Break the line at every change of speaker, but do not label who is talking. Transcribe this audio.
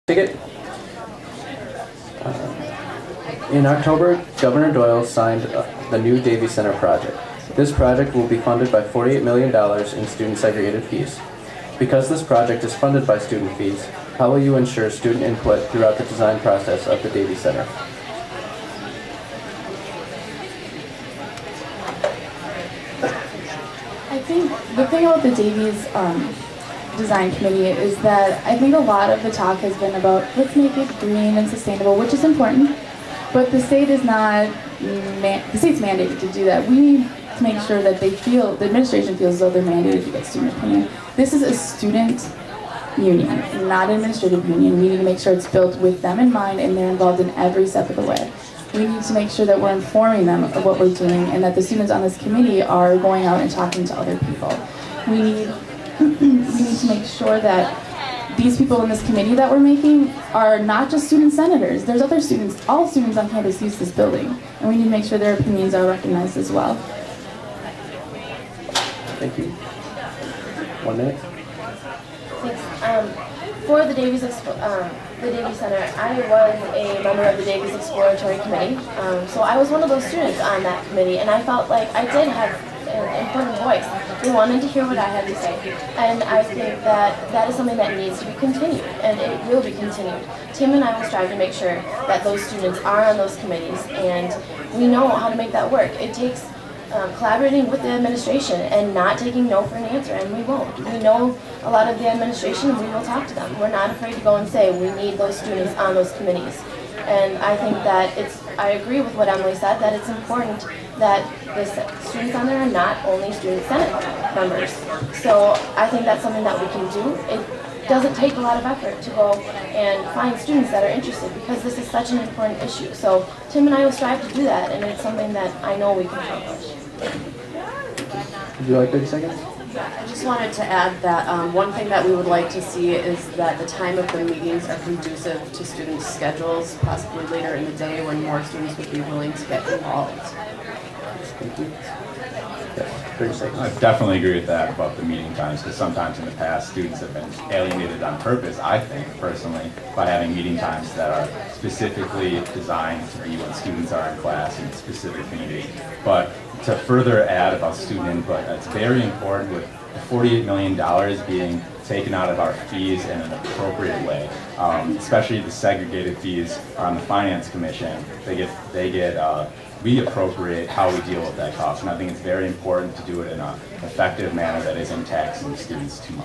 Ticket. In October, Governor Doyle signed the new Davies Center project. This project will be funded by $48 million in student segregated fees. Because this project is funded by student fees, how will you ensure student input throughout the design process of the Davies Center?
I think the thing about the Davies Design Committee is that I think a lot of the talk has been about let's make it green and sustainable, which is important, but the state is not, the state's mandated to do that. We need to make sure that the administration feels as though they're mandated to get student opinion. This is a student union, not an administrative union. We need to make sure it's built with them in mind and they're involved in every step of the way. We need to make sure that we're informing them of what we're doing and that the students on this committee are going out and talking to other people. We need to make sure that these people in this committee that we're making are not just student senators. There's other students, all students on campus use this building, and we need to make sure their opinions are recognized as well.
Thank you. 1 minute.
Thanks. For the Davies Center, I was a member of the Davies Exploratory Committee, so I was one of those students on that committee, and I felt like I did have an important voice. They wanted to hear what I had to say, and I think that that is something that needs to be continued, and it will be continued. Tim and I will strive to make sure that those students are on those committees, and we know how to make that work. It takes collaborating with the administration and not taking no for an answer, and we won't. We know a lot of the administration, and we will talk to them. We're not afraid to go and say we need those students on those committees. And I think that I agree with what Emily said, that it's important that the students on there are not only student senate members. So I think that's something that we can do. It doesn't take a lot of effort to go and find students that are interested because this is such an important issue. So Tim and I will strive to do that, and it's something that I know we can accomplish.
Would you like 30 seconds?
I just wanted to add that one thing that we would like to see is that the time of the meetings are conducive to students' schedules, possibly later in the day when more students would be willing to get involved.
Thank you. Yes, 30 seconds.
I definitely agree with that about the meeting times, because sometimes in the past students have been alienated on purpose, I think, personally, by having meeting times that are specifically designed to be when students are in class in specific meetings. But to further add about student input, it's very important with the $48 million being taken out of our fees in an appropriate way, especially the segregated fees on the Finance Commission. We appropriate how we deal with that cost, and I think it's very important to do it in an effective manner that isn't taxing students too much.